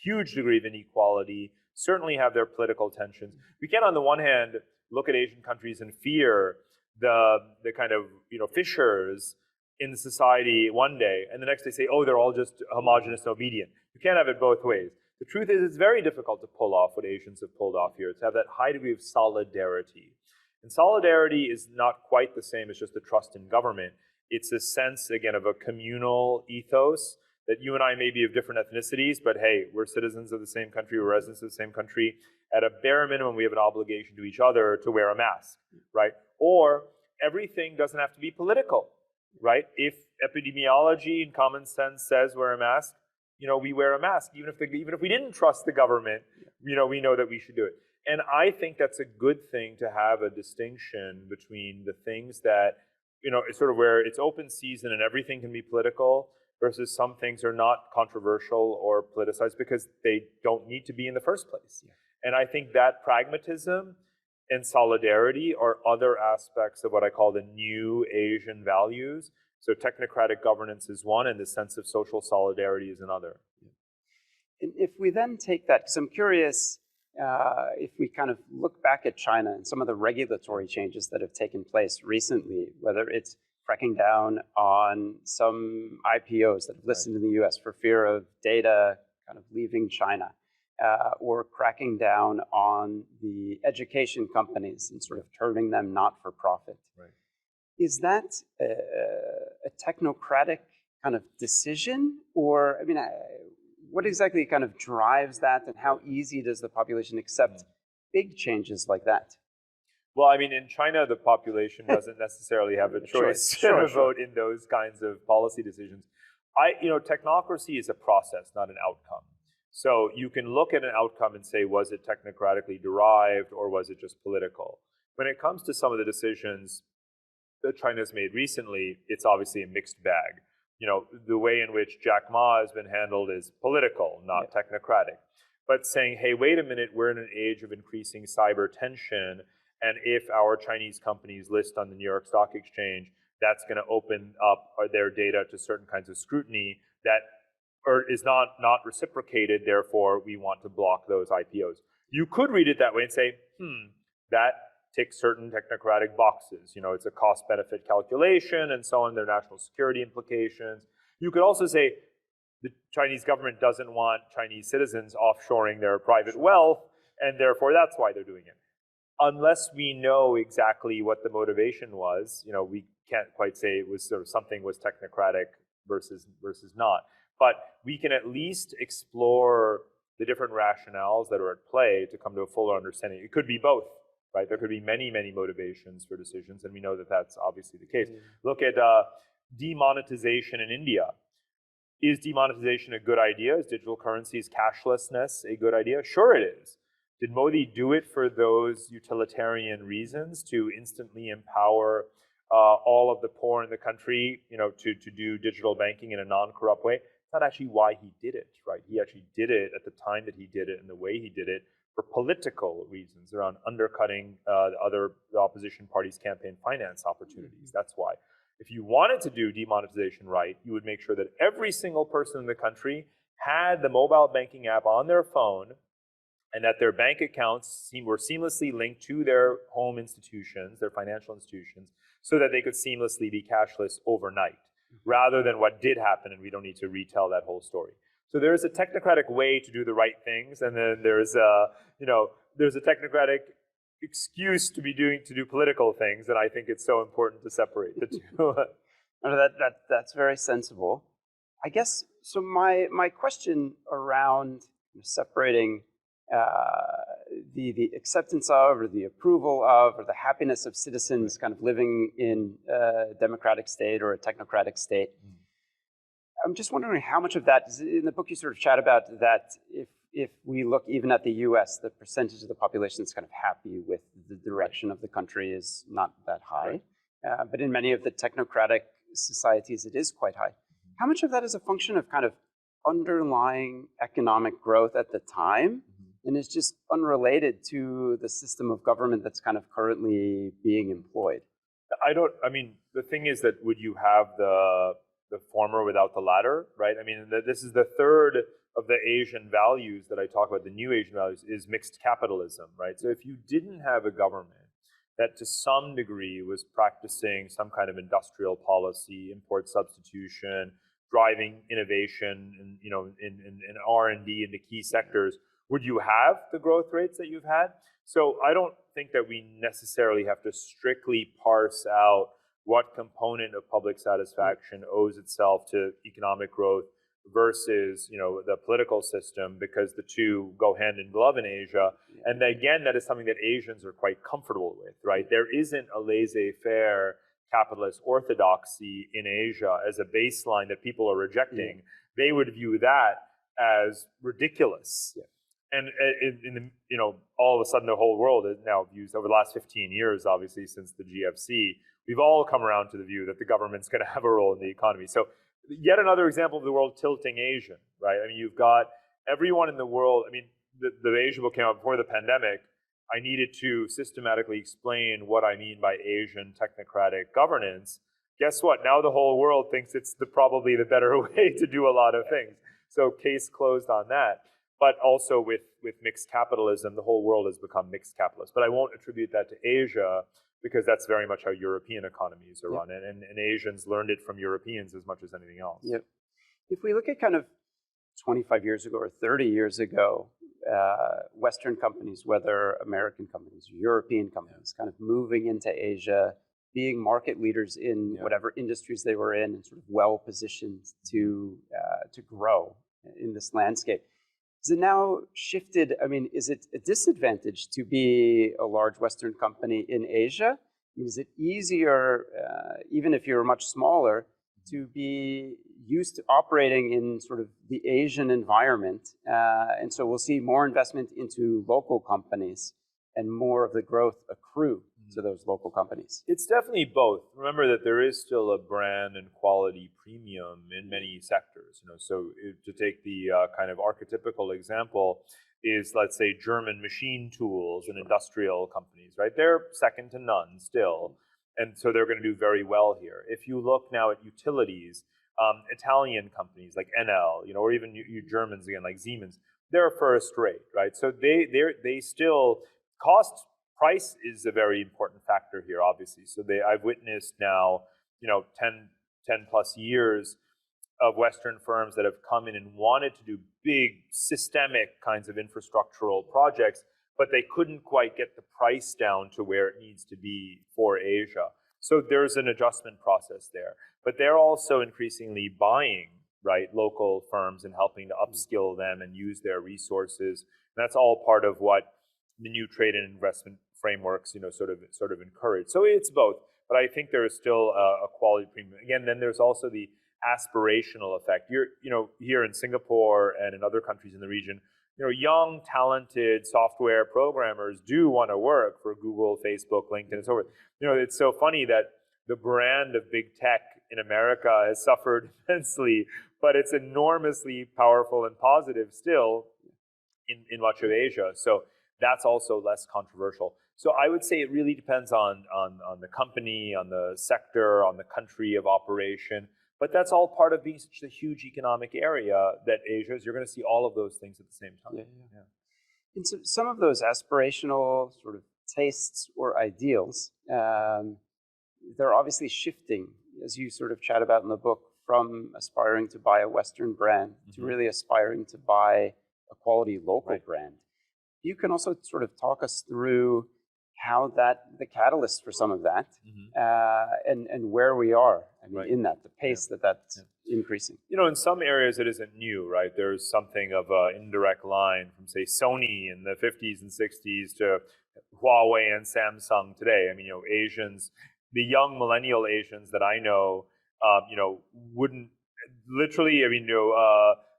huge degree of inequality, certainly have their political tensions. We can, on the one hand, look at Asian countries and fear the kind of fissures in the society one day, and the next day say, oh, they're all just homogenous and obedient. You can't have it both ways. The truth is, it's very difficult to pull off what Asians have pulled off here, to have that high degree of solidarity. And solidarity is not quite the same as just a trust in government. It's a sense, again, of a communal ethos that you and I may be of different ethnicities, but hey, we're citizens of the same country, we're residents of the same country. At a bare minimum, we have an obligation to each other to wear a mask, right? Or everything doesn't have to be political, right? If epidemiology and common sense says wear a mask, we wear a mask, even if we didn't trust the government, we know that we should do it. And I think that's a good thing to have a distinction between the things that, it's sort of where it's open season and everything can be political versus some things are not controversial or politicized because they don't need to be in the first place. Yeah. And I think that pragmatism and solidarity are other aspects of what I call the new Asian values. So technocratic governance is one, and the sense of social solidarity is another. And if we then take that, because I'm curious, if we kind of look back at China and some of the regulatory changes that have taken place recently, whether it's cracking down on some IPOs that have listed in the US for fear of data kind of leaving China, or cracking down on the education companies and sort of turning them not for profit. Right. Is that a technocratic kind of decision? Or, what exactly kind of drives that, and how easy does the population accept big changes like that? Well, in China, the population doesn't necessarily have a choice to vote in those kinds of policy decisions. Technocracy is a process, not an outcome. So you can look at an outcome and say, was it technocratically derived or was it just political? When it comes to some of the decisions that China's made recently, it's obviously a mixed bag. The way in which Jack Ma has been handled is political, not technocratic. But saying, hey, wait a minute, we're in an age of increasing cyber tension, and if our Chinese companies list on the New York Stock Exchange, that's going to open up their data to certain kinds of scrutiny that is not reciprocated, therefore we want to block those IPOs. You could read it that way and say, that ticks certain technocratic boxes. It's a cost-benefit calculation and so on, there are national security implications. You could also say the Chinese government doesn't want Chinese citizens offshoring their private wealth, and therefore that's why they're doing it. Unless we know exactly what the motivation was, we can't quite say it was sort of something was technocratic versus not. But we can at least explore the different rationales that are at play to come to a fuller understanding. It could be both, right? There could be many, many motivations for decisions, and we know that that's obviously the case. Look at demonetization in India. Is demonetization a good idea? Is digital currencies, cashlessness a good idea? Sure it is. Did Modi do it for those utilitarian reasons to instantly empower all of the poor in the country, to do digital banking in a non-corrupt way? That's not actually why he did it, right? He actually did it at the time that he did it and the way he did it for political reasons around undercutting the opposition party's campaign finance opportunities. That's why. If you wanted to do demonetization right, you would make sure that every single person in the country had the mobile banking app on their phone and that their bank accounts were seamlessly linked to their home institutions, their financial institutions, so that they could seamlessly be cashless overnight, rather than what did happen, and we don't need to retell that whole story. So there is a technocratic way to do the right things, and then there's a technocratic excuse to do political things, and I think it's so important to separate the two. That's very sensible. I guess, so my question around separating the acceptance of, or the approval of, or the happiness of citizens kind of living in a democratic state or a technocratic state. I'm just wondering how much of that, in the book you sort of chat about that if we look even at the US, the percentage of the population that's kind of happy with the direction of the country is not that high. But in many of the technocratic societies, it is quite high. How much of that is a function of kind of underlying economic growth at the time, and is just unrelated to the system of government that's kind of currently being employed? I mean, the thing is that would you have the former without the latter, right? I mean, this is the third of the Asian values that I talk about, the new Asian values, is mixed capitalism, right? So if you didn't have a government that to some degree was practicing some kind of industrial policy, import substitution, driving innovation and, you know, in R&D into key sectors, would you have the growth rates that you've had? So I don't think that we necessarily have to strictly parse out what component of public satisfaction owes itself to economic growth versus, you know, the political system, because the two go hand in glove in Asia. And again, that is something that Asians are quite comfortable with, right? There isn't a laissez-faire capitalist orthodoxy in Asia as a baseline that people are rejecting. They would view that as ridiculous. And in the, you know, all of a sudden the whole world is now views over the last 15 years, obviously since the GFC, we've all come around to the view that the government's going to have a role in the economy. So yet another example of the world tilting Asian, right? I mean, you've got everyone in the world. I mean, the Asia book came out before the pandemic. I needed to systematically explain what I mean by Asian technocratic governance. Guess what? Now the whole world thinks it's probably the better way to do a lot of things. So case closed on that. But also with mixed capitalism, the whole world has become mixed capitalist. But I won't attribute that to Asia, because that's very much how European economies are run. And Asians learned it from Europeans as much as anything else. If we look at kind of 25 years ago or 30 years ago, Western companies, whether American companies or European companies, kind of moving into Asia, being market leaders in whatever industries they were in, and sort of well positioned to grow in this landscape. Is it now shifted? I mean, is it a disadvantage to be a large Western company in Asia? Is it easier, even if you're much smaller, to be used to operating in sort of the Asian environment? And so we'll see more investment into local companies and more of the growth accrue to those local companies. It's definitely both. Remember that there is still a brand and quality premium in many sectors. You know, so to take the kind of archetypical example is, let's say, German machine tools and industrial companies, right? They're second to none still. And so they're going to do very well here. If you look now at utilities, Italian companies like Enel, you know, or even you Germans again, like Siemens, they're first rate, right? So they still, price is a very important factor here, obviously. So I've witnessed now, you know, 10 plus years of Western firms that have come in and wanted to do big systemic kinds of infrastructural projects, but they couldn't quite get the price down to where it needs to be for Asia. So there's an adjustment process there. But they're also increasingly buying, right, local firms and helping to upskill them and use their resources. And that's all part of what the new trade and investment frameworks, you know, sort of encourage. So it's both, but I think there is still a quality premium. Again, then there's also the aspirational effect. You know, here in Singapore and in other countries in the region, you know, young, talented software programmers do want to work for Google, Facebook, LinkedIn, and so forth. You know, it's so funny that the brand of big tech in America has suffered immensely, but it's enormously powerful and positive still in much of Asia. So that's also less controversial. So I would say it really depends on the company, on the sector, on the country of operation. But that's all part of being such a huge economic area that Asia is. You're going to see all of those things at the same time. And so some of those aspirational sort of tastes or ideals, they're obviously shifting, as you sort of chat about in the book, from aspiring to buy a Western brand to really aspiring to buy a quality local brand. You can also sort of talk us through how the catalyst for some of that, and where we are. I mean, in that, the pace that increasing. In some areas it isn't new, right? There's something of an indirect line from, say, Sony in the 50s and 60s to Huawei and Samsung today. I mean, Asians, the young millennial Asians that I know, wouldn't literally,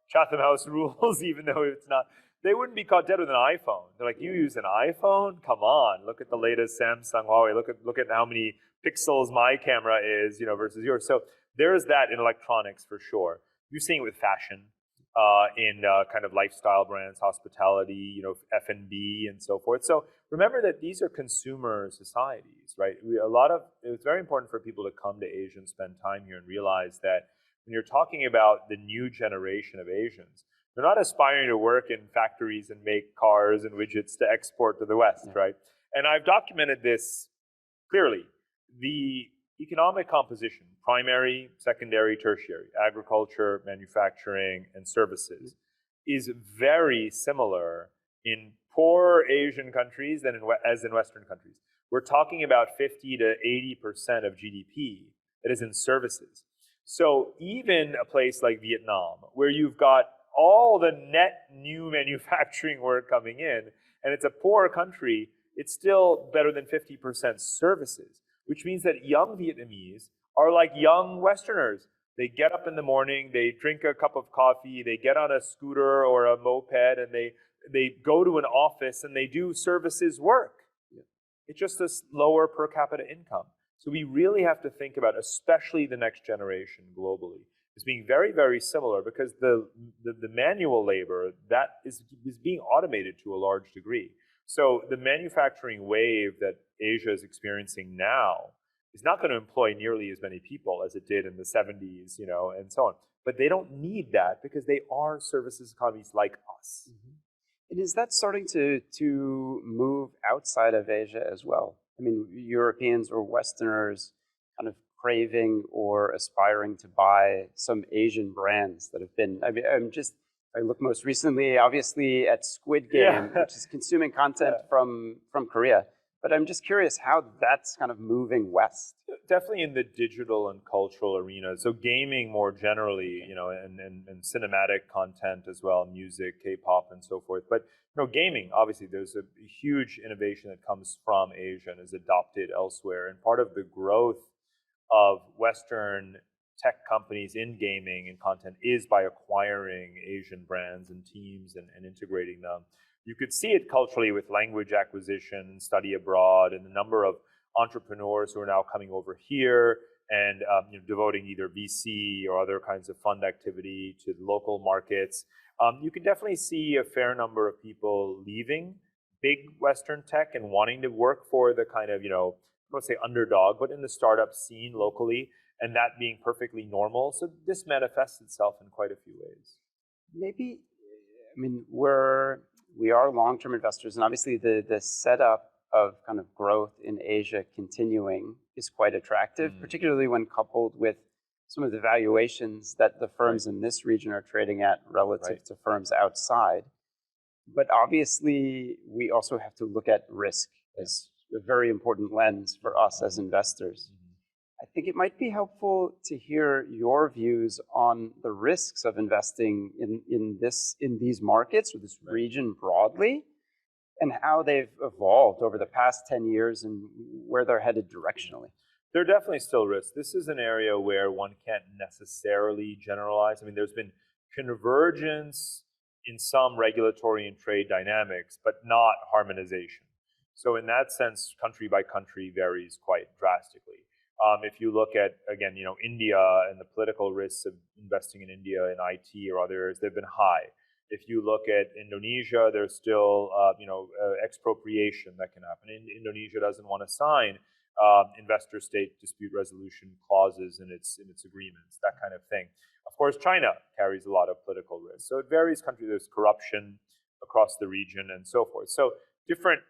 Chatham House rules, even though it's not, they wouldn't be caught dead with an iPhone. They're like, you use an iPhone? Come on, look at the latest Samsung, Huawei. Look at how many pixels my camera is, versus yours. So there is that in electronics for sure. You're seeing it with fashion, in kind of lifestyle brands, hospitality, F&B and so forth. So remember that these are consumer societies, right? It's very important for people to come to Asia and spend time here and realize that when you're talking about the new generation of Asians, they're not aspiring to work in factories and make cars and widgets to export to the West, right? And I've documented this clearly. The economic composition, primary, secondary, tertiary, agriculture, manufacturing, and services, is very similar in poor Asian countries than as in Western countries. We're talking about 50 to 80% of GDP that is in services. So even a place like Vietnam, where you've got all the net new manufacturing work coming in, and it's a poor country, it's still better than 50% services, which means that young Vietnamese are like young Westerners. They get up in the morning, they drink a cup of coffee, they get on a scooter or a moped, and they go to an office and they do services work. It's just this lower per capita income. So we really have to think about, especially the next generation globally, as being very, very similar, because the manual labor, that is being automated to a large degree. So the manufacturing wave that Asia is experiencing now is not going to employ nearly as many people as it did in the 70s, and so on. But they don't need that because they are services economies like us. Mm-hmm. And is that starting to move outside of Asia as well? I mean, Europeans or Westerners kind of craving or aspiring to buy some Asian brands that have been, I look most recently, obviously, at Squid Game, which is consuming content from Korea. But I'm just curious how that's kind of moving west. Definitely in the digital and cultural arena. So gaming more generally, and cinematic content as well, music, K-pop, and so forth. But gaming, obviously, there's a huge innovation that comes from Asia and is adopted elsewhere. And part of the growth of Western tech companies in gaming and content is by acquiring Asian brands and teams and integrating them. You could see it culturally with language acquisition, study abroad, and the number of entrepreneurs who are now coming over here and devoting either VC or other kinds of fund activity to the local markets. You can definitely see a fair number of people leaving big Western tech and wanting to work for the kind of, I don't want to say underdog, but in the startup scene locally, and that being perfectly normal. So this manifests itself in quite a few ways. Maybe, we are long-term investors, and obviously the setup of kind of growth in Asia continuing is quite attractive, particularly when coupled with some of the valuations that the firms in this region are trading at relative to firms outside. But obviously, we also have to look at risk as a very important lens for us as investors. I think it might be helpful to hear your views on the risks of investing in these markets or this region broadly, and how they've evolved over the past 10 years and where they're headed directionally. There are definitely still risks. This is an area where one can't necessarily generalize. There's been convergence in some regulatory and trade dynamics, but not harmonization. So in that sense, country by country varies quite drastically. If you look at, again, India and the political risks of investing in India in IT or other areas, they've been high. If you look at Indonesia, there's still, expropriation that can happen. Indonesia doesn't want to sign investor-state dispute resolution clauses in its agreements, that kind of thing. Of course, China carries a lot of political risk. So it varies country. There's corruption across the region and so forth. So different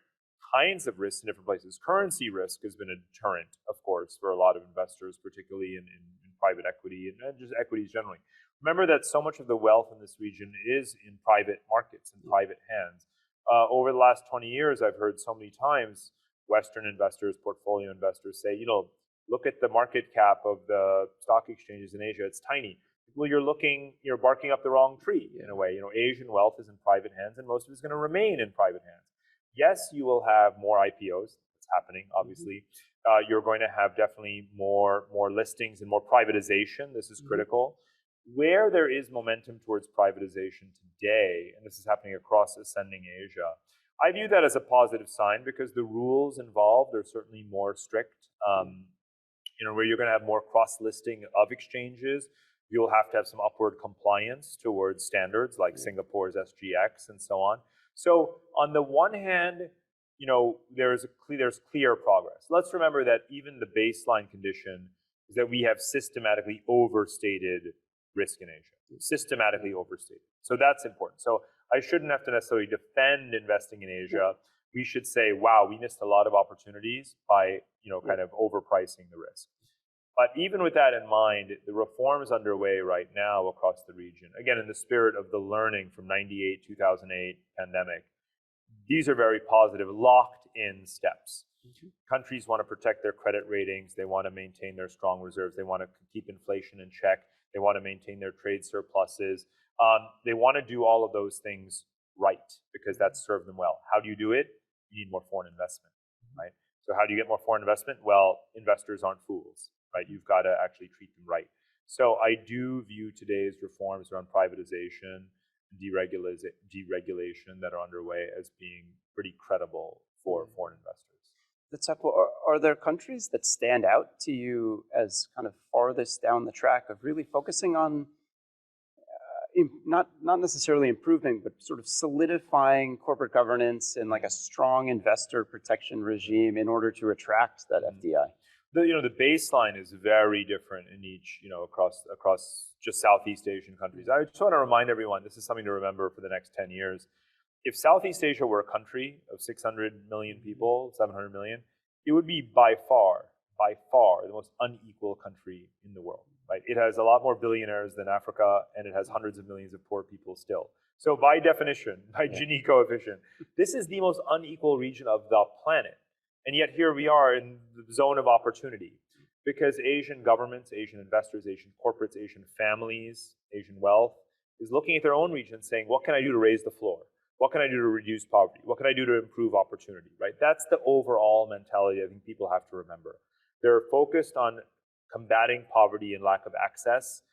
kinds of risks in different places. Currency risk has been a deterrent, of course, for a lot of investors, particularly in private equity and just equities generally. Remember that so much of the wealth in this region is in private markets, in private hands. Over the last 20 years, I've heard so many times Western investors, portfolio investors say, look at the market cap of the stock exchanges in Asia, it's tiny. well, you're barking up the wrong tree in a way. Asian wealth is in private hands, and most of it's going to remain in private hands. Yes, you will have more IPOs. That's happening, obviously. You're going to have definitely more listings and more privatization. This is critical. Where there is momentum towards privatization today, and this is happening across ascending Asia, I view that as a positive sign because the rules involved are certainly more strict. Where you're going to have more cross-listing of exchanges, you'll have to have some upward compliance towards standards like Singapore's SGX and so on. So on the one hand, there's clear progress. Let's remember that even the baseline condition is that we have systematically overstated risk in Asia, systematically overstated. So that's important. So I shouldn't have to necessarily defend investing in Asia. We should say, wow, we missed a lot of opportunities by kind of overpricing the risk. But even with that in mind, the reforms underway right now across the region, again, in the spirit of the learning from 98, 2008 pandemic, these are very positive, locked in steps. Countries want to protect their credit ratings. They want to maintain their strong reserves. They want to keep inflation in check. They want to maintain their trade surpluses. They want to do all of those things right because that's served them well. How do you do it? You need more foreign investment, right? So how do you get more foreign investment? Well, investors aren't fools, right? You've got to actually treat them right. So I do view today's reforms around privatization, deregulation that are underway as being pretty credible for foreign investors. That's helpful. Are there countries that stand out to you as kind of farthest down the track of really focusing on not necessarily improving, but sort of solidifying corporate governance and like a strong investor protection regime in order to attract that FDI? The baseline is very different in each, across just Southeast Asian countries. I just want to remind everyone, this is something to remember for the next 10 years. If Southeast Asia were a country of 600 million people, 700 million, it would be by far the most unequal country in the world, right? It has a lot more billionaires than Africa, and it has hundreds of millions of poor people still. So by definition, by Gini coefficient, this is the most unequal region of the planet. And yet here we are in the zone of opportunity because Asian governments, Asian investors, Asian corporates, Asian families, Asian wealth is looking at their own region saying, what can I do to raise the floor? What can I do to reduce poverty? What can I do to improve opportunity, right? That's the overall mentality I think people have to remember. They're focused on combating poverty and lack of access,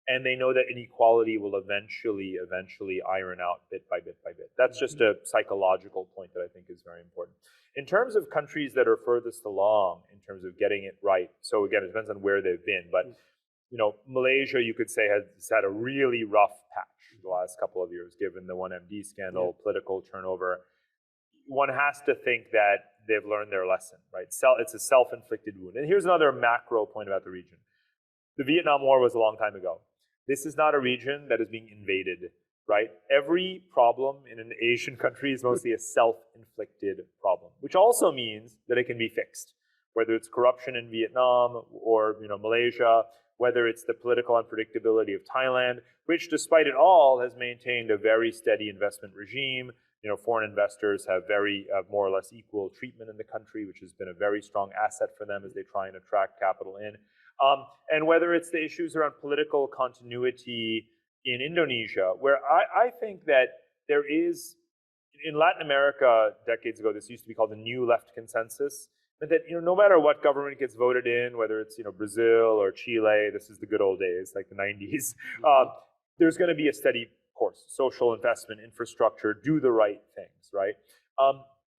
and they know that inequality will eventually iron out bit by bit by bit. That's just a psychological point that I think is very important. In terms of countries that are furthest along in terms of getting it right, so again, it depends on where they've been, but Malaysia, you could say, has had a really rough patch the last couple of years, given the 1MD scandal, political turnover. One has to think that they've learned their lesson, right? It's a self-inflicted wound. And here's another macro point about the region. The Vietnam War was a long time ago. This is not a region that is being invaded, right? Every problem in an Asian country is mostly a self-inflicted problem, which also means that it can be fixed, whether it's corruption in Vietnam or Malaysia, whether it's the political unpredictability of Thailand, which despite it all has maintained a very steady investment regime. Foreign investors have more or less equal treatment in the country, which has been a very strong asset for them as they try and attract capital in. And whether it's the issues around political continuity in Indonesia, where I think that there is, in Latin America decades ago, this used to be called the New Left Consensus, that no matter what government gets voted in, whether it's Brazil or Chile, this is the good old days, like the 90s, there's going to be a steady course, social investment, infrastructure, do the right things, right?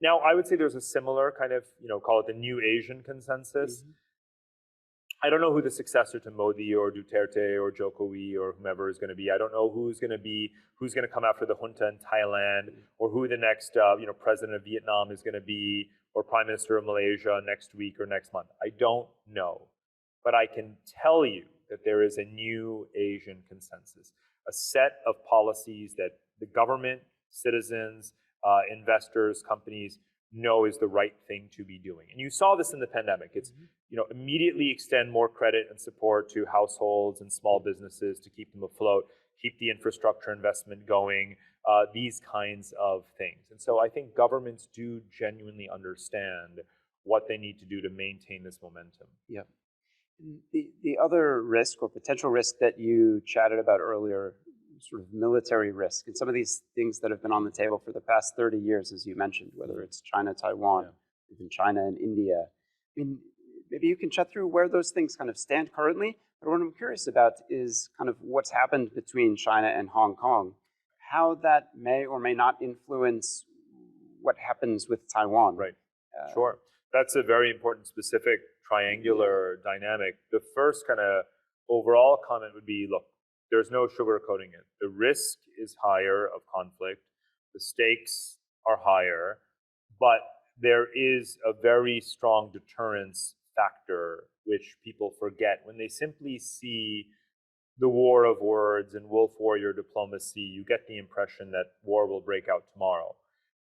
Now, I would say there's a similar kind of, call it the New Asian Consensus. I don't know who the successor to Modi or Duterte or Jokowi or whomever is going to be. I don't know who's going to come after the junta in Thailand, or who the next president of Vietnam is going to be, or prime minister of Malaysia next week or next month. I don't know, but I can tell you that there is a new Asian consensus, a set of policies that the government, citizens, investors, companies know is the right thing to be doing. And you saw this in the pandemic. It's immediately extend more credit and support to households and small businesses to keep them afloat, keep the infrastructure investment going, these kinds of things. And so I think governments do genuinely understand what they need to do to maintain this momentum. Yeah. The other risk or potential risk that you chatted about earlier, sort of military risk, and some of these things that have been on the table for the past 30 years, as you mentioned, whether it's China, Taiwan, even China and India. I mean, maybe you can chat through where those things kind of stand currently. But what I'm curious about is kind of what's happened between China and Hong Kong, how that may or may not influence what happens with Taiwan. Right. Sure. That's a very important specific triangular dynamic. The first kind of overall comment would be, look, there's no sugarcoating it. The risk is higher of conflict. The stakes are higher, but there is a very strong deterrence factor which people forget when they simply see the war of words and wolf warrior diplomacy. You get the impression that war will break out tomorrow.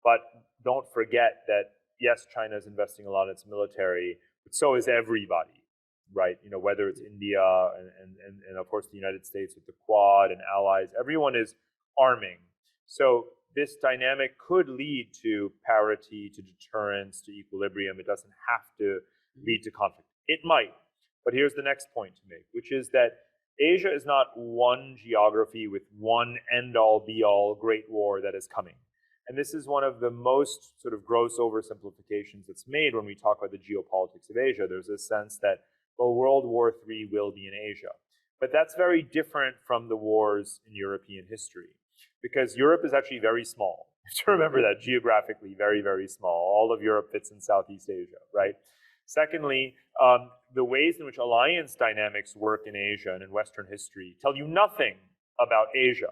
But don't forget that, yes, China is investing a lot in its military, but so is everybody, right? You know, whether it's India and of course the United States with the Quad and allies, everyone is arming. So this dynamic could lead to parity, to deterrence, to equilibrium. It doesn't have to lead to conflict. It might, but here's the next point to make, which is that Asia is not one geography with one end-all, be-all great war that is coming. And this is one of the most sort of gross oversimplifications that's made when we talk about the geopolitics of Asia. There's a sense that, well, World War III will be in Asia. But that's very different from the wars in European history, because Europe is actually very small. You have to remember that, geographically, very, very small. All of Europe fits in Southeast Asia, right? Secondly, the ways in which alliance dynamics work in Asia and in Western history tell you nothing about Asia.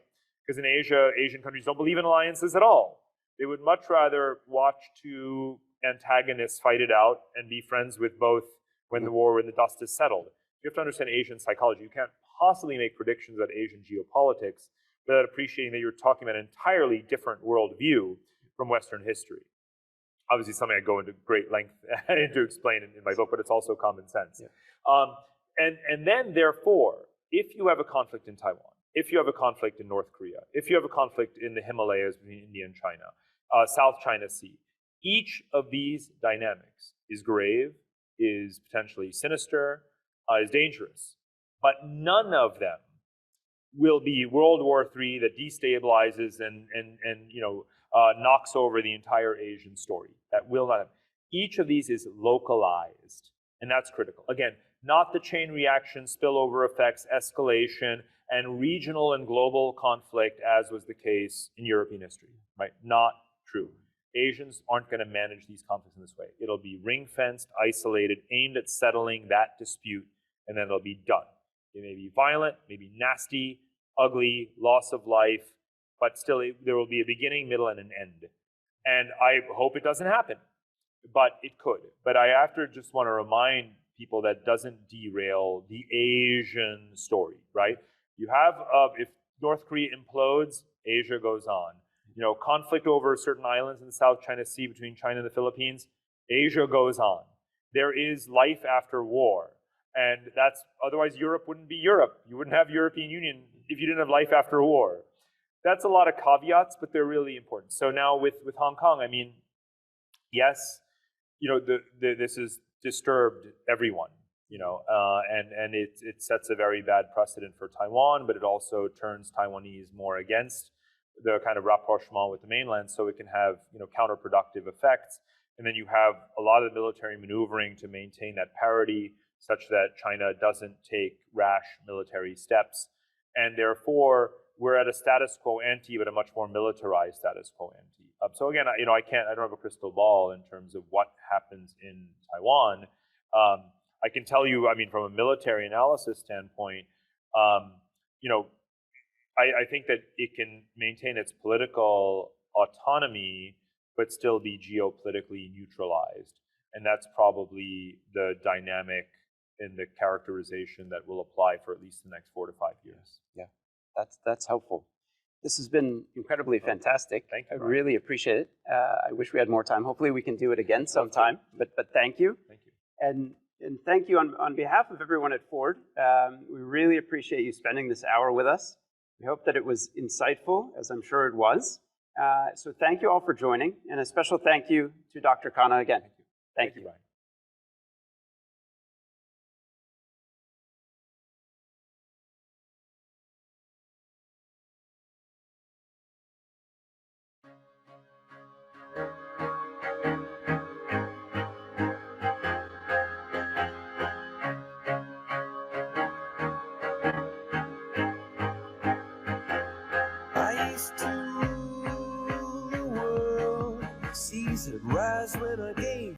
Because in Asia, Asian countries don't believe in alliances at all. They would much rather watch two antagonists fight it out and be friends with both when the dust is settled. You have to understand Asian psychology. You can't possibly make predictions about Asian geopolitics without appreciating that you're talking about an entirely different worldview from Western history. Obviously, something I go into great length to explain in my book, but it's also common sense. Yeah. And then, therefore, if you have a conflict in Taiwan, if you have a conflict in North Korea, if you have a conflict in the Himalayas between India and China, South China Sea, each of these dynamics is grave, is potentially sinister, is dangerous. But none of them will be World War III that destabilizes and knocks over the entire Asian story. That will not happen. Each of these is localized, and that's critical. Again, not the chain reaction, spillover effects, escalation, and regional and global conflict as was the case in European history, right? Not true. Asians aren't going to manage these conflicts in this way. It'll be ring-fenced, isolated, aimed at settling that dispute, and then it'll be done. It may be violent, maybe nasty, ugly, loss of life, but still there will be a beginning, middle, and an end. And I hope it doesn't happen, but it could. But I just want to remind people that doesn't derail the Asian story, right? You have, if North Korea implodes, Asia goes on. You know, conflict over certain islands in the South China Sea between China and the Philippines, Asia goes on. There is life after war. And that's, otherwise Europe wouldn't be Europe. You wouldn't have European Union if you didn't have life after war. That's a lot of caveats, but they're really important. So now with Hong Kong, I mean, yes, you know, this has disturbed everyone, you know, and it sets a very bad precedent for Taiwan, but it also turns Taiwanese more against the kind of rapprochement with the mainland, so it can have, you know, counterproductive effects. And then you have a lot of the military maneuvering to maintain that parity, such that China doesn't take rash military steps. And therefore, we're at a status quo ante, but a much more militarized status quo ante. So again, I don't have a crystal ball in terms of what happens in Taiwan. I can tell you, I mean, from a military analysis standpoint, you know, I think that it can maintain its political autonomy, but still be geopolitically neutralized. And that's probably the dynamic in the characterization that will apply for at least the next 4 to 5 years. Yeah, that's helpful. This has been incredibly fantastic. Thank you, I Brian. really appreciate it. I wish we had more time. Hopefully we can do it again sometime, but thank you. Thank you. And thank you on behalf of everyone at Foord. We really appreciate you spending this hour with us. We hope that it was insightful, as I'm sure it was. So thank you all for joining, and a special thank you to Dr. Khanna again. Thank you, Brian. I used to rule the world. Seas that rise when I gain.